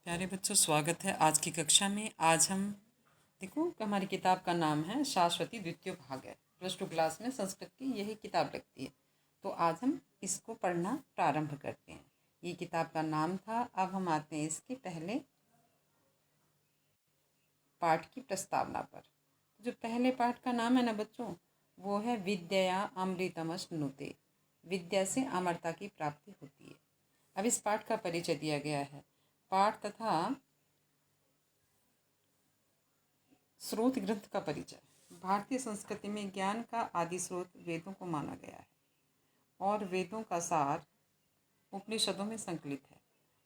प्यारे बच्चों, स्वागत है आज की कक्षा में। आज हम देखो हमारी किताब का नाम है शाश्वती, द्वितीय भाग है। +2 क्लास में संस्कृत की यही किताब लगती है। तो आज हम इसको पढ़ना प्रारंभ करते हैं। ये किताब का नाम था। अब हम आते हैं इसके पहले पाठ की प्रस्तावना पर। जो पहले पाठ का नाम है ना बच्चों, वो है विद्या अमृतमश्नुते। विद्या से अमरता की प्राप्ति होती है। अब इस पाठ का परिचय दिया गया है। पाठ तथा स्रोत ग्रंथ का परिचय। भारतीय संस्कृति में ज्ञान का आदि स्रोत वेदों को माना गया है और वेदों का सार उपनिषदों में संकलित है।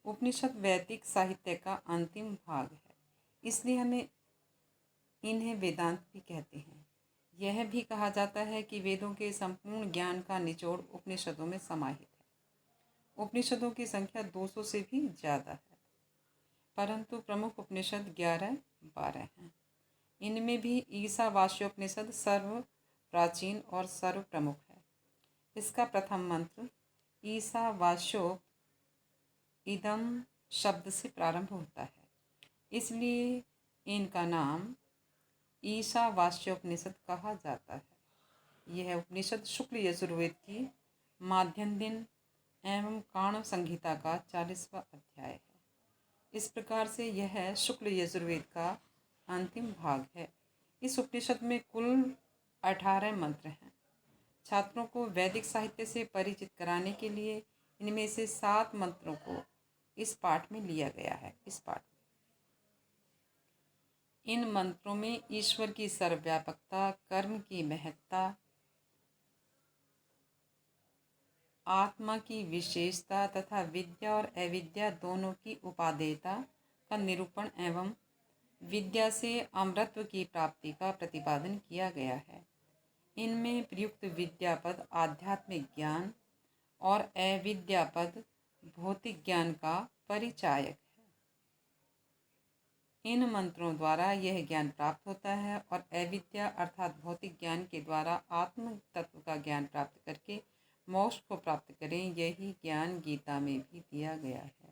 उपनिषद वैदिक साहित्य का अंतिम भाग है, इसलिए हमें इन्हें वेदांत भी कहते हैं। यह भी कहा जाता है कि वेदों के संपूर्ण ज्ञान का निचोड़ उपनिषदों में समाहित है। उपनिषदों की संख्या 200 से भी ज़्यादा है, परंतु प्रमुख उपनिषद 11-12 हैं। इनमें भी ईशावास्योपनिषद सर्व प्राचीन और सर्व प्रमुख है। इसका प्रथम मंत्र ईशावास्यो इदम शब्द से प्रारंभ होता है, इसलिए इनका नाम ईशावास्योपनिषद कहा जाता है। यह उपनिषद शुक्ल यजुर्वेद की माध्यम दिन एवं काण्व संहिता का 40वां अध्याय है। इस प्रकार से यह शुक्ल यजुर्वेद का अंतिम भाग है। इस उपनिषद में कुल 18 मंत्र हैं। छात्रों को वैदिक साहित्य से परिचित कराने के लिए इनमें से 7 मंत्रों को इस पाठ में लिया गया है। इन मंत्रों में ईश्वर की सर्वव्यापकता, कर्म की महत्ता, आत्मा की विशेषता तथा विद्या और अविद्या दोनों की उपादेयता का निरूपण एवं विद्या से अमरत्व की प्राप्ति का प्रतिपादन किया गया है। इनमें प्रयुक्त विद्यापद आध्यात्मिक ज्ञान और अविद्यापद भौतिक ज्ञान का परिचायक है। इन मंत्रों द्वारा यह ज्ञान प्राप्त होता है और अविद्या अर्थात भौतिक ज्ञान के द्वारा आत्म तत्व का ज्ञान प्राप्त करके मोक्ष को प्राप्त करें, यही ज्ञान गीता में भी दिया गया है।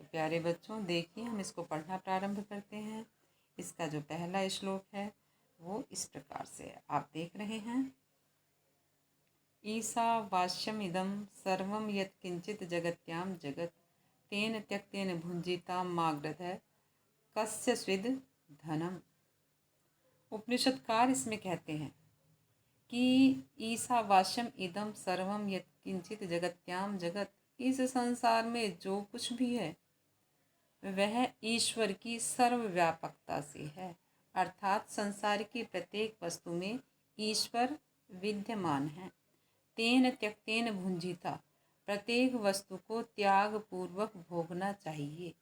तो प्यारे बच्चों, देखिए हम इसको पढ़ना प्रारंभ करते हैं। इसका जो पहला श्लोक है वो इस प्रकार से है, आप देख रहे हैं। ईशावास्यमिदं सर्वं यत्किंचित् जगत्यां जगत् तेन त्यक्तेन भुंजिता माग्रधः कस्य स्विद धनम। उपनिषदकार इसमें कहते हैं कि ईशावास्यम इदम सर्वम यत्किंचित् जगत्याम जगत, इस संसार में जो कुछ भी है वह ईश्वर की सर्वव्यापकता से है, अर्थात संसार की प्रत्येक वस्तु में ईश्वर विद्यमान है। तेन त्यक्तेन भुंजिता, प्रत्येक वस्तु को त्याग पूर्वक भोगना चाहिए।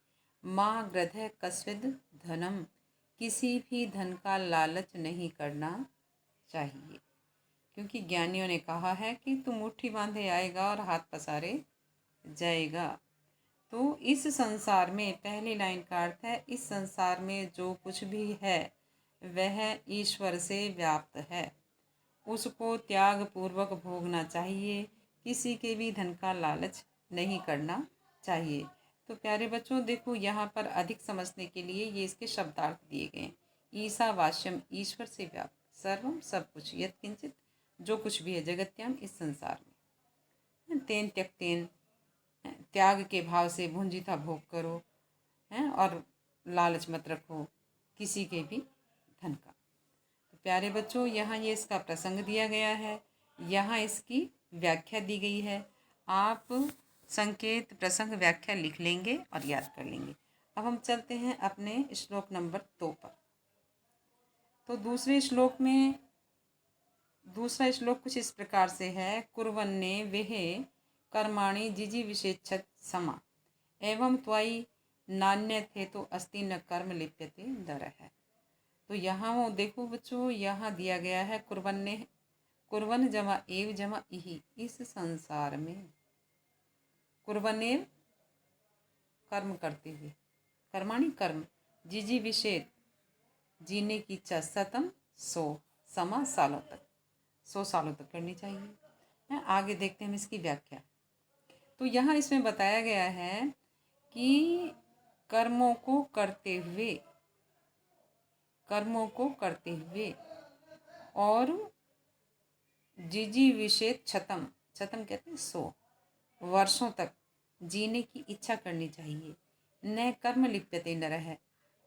माँ ग्रध कस्विद धनम, किसी भी धन का लालच नहीं करना चाहिए, क्योंकि ज्ञानियों ने कहा है कि तू मुट्ठी बांधे आएगा और हाथ पसारे जाएगा। तो इस संसार में, पहली लाइन का अर्थ है, इस संसार में जो कुछ भी है वह ईश्वर से व्याप्त है, उसको त्याग पूर्वक भोगना चाहिए, किसी के भी धन का लालच नहीं करना चाहिए। तो प्यारे बच्चों देखो, यहाँ पर अधिक समझने के लिए ये इसके शब्दार्थ दिए गए हैं। ईशावास्यम, ईश्वर से व्याप्त, सर्वम सब कुछ, यत्किंचित जो कुछ भी है, जगत्याम इस संसार में, तेन त्यक्तेन त्याग के भाव से भुंजिता भोग करो हैं, और लालच मत रखो किसी के भी धन का। तो प्यारे बच्चों, यहाँ ये इसका प्रसंग दिया गया है, यहाँ इसकी व्याख्या दी गई है। आप संकेत प्रसंग व्याख्या लिख लेंगे और याद कर लेंगे। अब हम चलते हैं अपने श्लोक नंबर 2 पर। तो दूसरा श्लोक कुछ इस प्रकार से है। कुर्वन्ने वेहे कर्माणि जिजीविषेच्छत् समा एवं त्वयि नान्यथे तो अस्ति न कर्म लिप्यते दरः। तो यहाँ वो देखो बच्चों, यहाँ दिया गया है कुर्वन्ने, कुर्वन जमा एव जमा इहि, इस संसार में कुर्वन्नेव कर्म करते हुए, कर्माणि कर्म, जिजी विषेद जीने की इच्छा, सतम 100 समा सालों तक, 100 सालों तक करनी चाहिए। आगे देखते हैं हम इसकी व्याख्या। तो यहाँ इसमें बताया गया है कि कर्मों को करते हुए और जिजीविषेत छतम कहते हैं 100 वर्षों तक जीने की इच्छा करनी चाहिए। न कर्म लिप्यते नरः,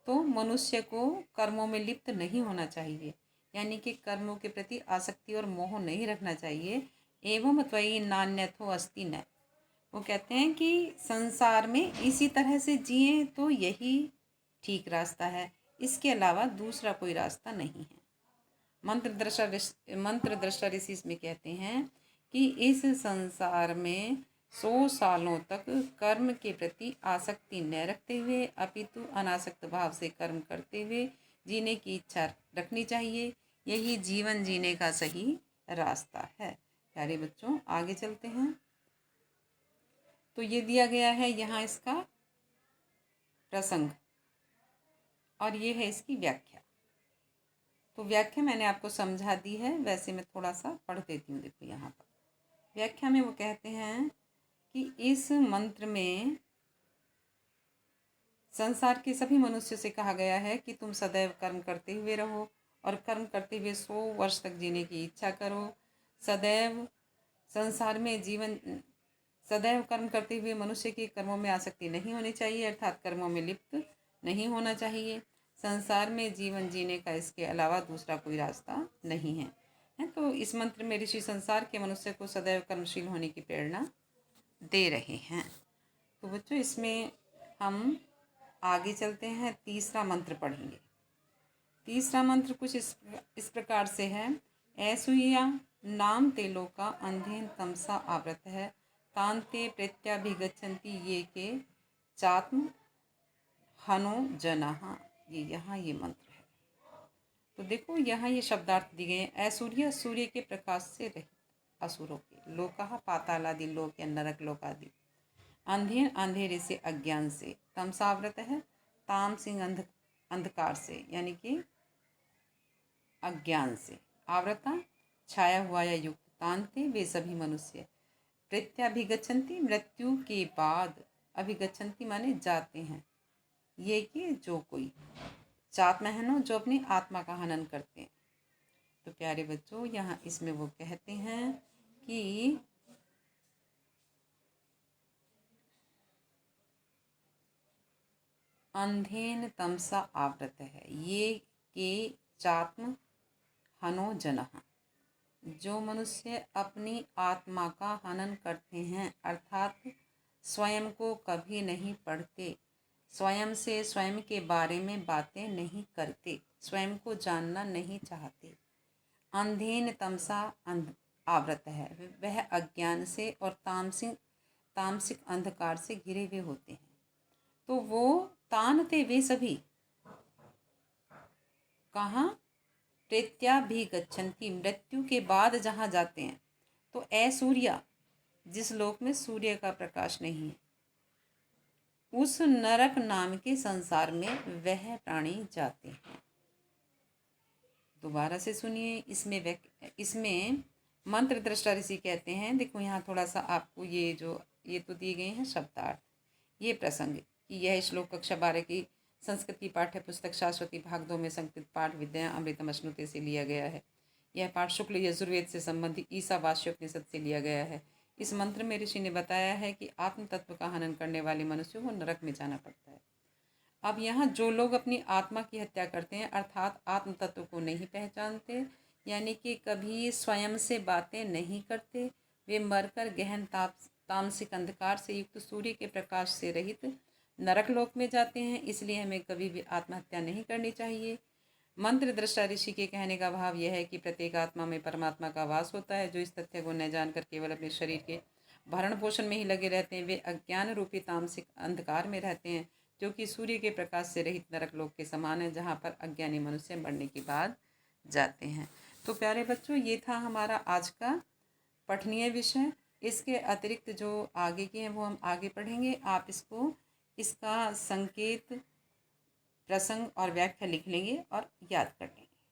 तो मनुष्य को कर्मों में लिप्त नहीं होना चाहिए, यानी कि कर्मों के प्रति आसक्ति और मोह नहीं रखना चाहिए। एवं त्वयि नान्यथो अस्ति न, वो कहते हैं कि संसार में इसी तरह से जिए तो यही ठीक रास्ता है, इसके अलावा दूसरा कोई रास्ता नहीं है। मंत्र दृष्टा ऋषि इसमें कहते हैं कि इस संसार में 100 सालों तक कर्म के प्रति आसक्ति न रखते हुए अपितु अनासक्त भाव से कर्म करते हुए जीने की इच्छा रखनी चाहिए। यही जीवन जीने का सही रास्ता है। प्यारे बच्चों, आगे चलते हैं। तो ये दिया गया है यहाँ इसका प्रसंग और ये है इसकी व्याख्या। तो व्याख्या मैंने आपको समझा दी है, वैसे मैं थोड़ा सा पढ़ देती हूँ। देखो यहाँ पर व्याख्या में वो कहते हैं कि इस मंत्र में संसार के सभी मनुष्य से कहा गया है कि तुम सदैव कर्म करते हुए रहो और कर्म करते हुए 100 वर्ष तक जीने की इच्छा करो। सदैव संसार में सदैव कर्म करते हुए मनुष्य के कर्मों में आसक्ति नहीं होनी चाहिए, अर्थात कर्मों में लिप्त नहीं होना चाहिए। संसार में जीवन जीने का इसके अलावा दूसरा कोई रास्ता नहीं है। तो इस मंत्र में ऋषि संसार के मनुष्य को सदैव कर्मशील होने की प्रेरणा दे रहे हैं। तो बच्चों, इसमें हम आगे चलते हैं, तीसरा मंत्र पढ़ेंगे। तीसरा मंत्र कुछ इस प्रकार से है। ऐसुया नाम ते लोका अंधेन तमसा आवृत है, तांते प्रत्याभिगच्छन्ति ये के चात्म हनो जनः। ये मंत्र है। तो देखो यहाँ ये शब्दार्थ दिए गए हैं। ऐसूर्य, सूर्य के प्रकाश से रहित असुरों के, लोकः पातालादि लोक या नरक लोक आदि। अंधेर, अंधेरे से, अज्ञान से। तमसावृत है, तामसिंह अंधकार से, यानी कि अज्ञान से। आवृता, छाया हुआ या युक्त। तांते, वे सभी मनुष्य। प्रत्याभिगच्छन्ति, मृत्यु के बाद। अभिगच्छन्ति माने जाते हैं। ये कि जो कोई। चात्महनो, जो अपनी आत्मा का हनन करते हैं। तो प्यारे बच्चों, यहाँ इसमें वो कहते हैं कि अंधेन तमसा आवृत है, ये के चात्म हनो जनः, जो मनुष्य अपनी आत्मा का हनन करते हैं, अर्थात स्वयं को कभी नहीं पढ़ते, स्वयं से स्वयं के बारे में बातें नहीं करते, स्वयं को जानना नहीं चाहते। अंधेन तमसा आवृत है, वह अज्ञान से और तामसिक अंधकार से घिरे हुए होते हैं। तो वो तानते, वे सभी कहाँ? प्रत्याभिगच्छन्ति, मृत्यु के बाद जहाँ जाते हैं। तो ऐसूर्या, जिस लोक में सूर्य का प्रकाश नहीं है, उस नरक नाम के संसार में वह प्राणी जाते हैं। दोबारा से सुनिए। इसमें मंत्र दृष्टा ऋषि कहते हैं, देखो यहाँ थोड़ा सा आपको ये तो दिए गए हैं शब्दार्थ, ये प्रसंग कि यह श्लोक कक्षा 12 की संस्कृत की पाठ्य पुस्तक शाश्वती भाग 2 में संस्कृत पाठ विद्या अमृतम अश्नुते से लिया गया है। यह पाठ शुक्ल यजुर्वेद से संबंधित ईशावास्योपनिषद से लिया गया है। इस मंत्र में ऋषि ने बताया है कि आत्म तत्व का हनन करने वाले मनुष्यों को नरक में जाना पड़ता है। अब यहाँ जो लोग अपनी आत्मा की हत्या करते हैं, अर्थात आत्म तत्व को नहीं पहचानते, यानी कि कभी स्वयं से बातें नहीं करते, वे मरकर गहन तामसिक अंधकार से युक्त सूर्य के प्रकाश से रहित नरक लोक में जाते हैं। इसलिए हमें कभी भी आत्महत्या नहीं करनी चाहिए। मंत्र दृष्टा ऋषि के कहने का भाव यह है कि प्रत्येक आत्मा में परमात्मा का वास होता है। जो इस तथ्य को न जानकर केवल अपने शरीर के भरण पोषण में ही लगे रहते हैं, वे अज्ञान रूपी तामसिक अंधकार में रहते हैं, जो कि सूर्य के प्रकाश से रहित नरक लोक के समान है, जहाँ पर अज्ञानी मनुष्य मरने के बाद जाते हैं। तो प्यारे बच्चों, ये था हमारा आज का पठनीय विषय। इसके अतिरिक्त जो आगे के हैं वो हम आगे पढ़ेंगे। आप इसका संकेत, प्रसंग और व्याख्या लिख लेंगे और याद कर लेंगे।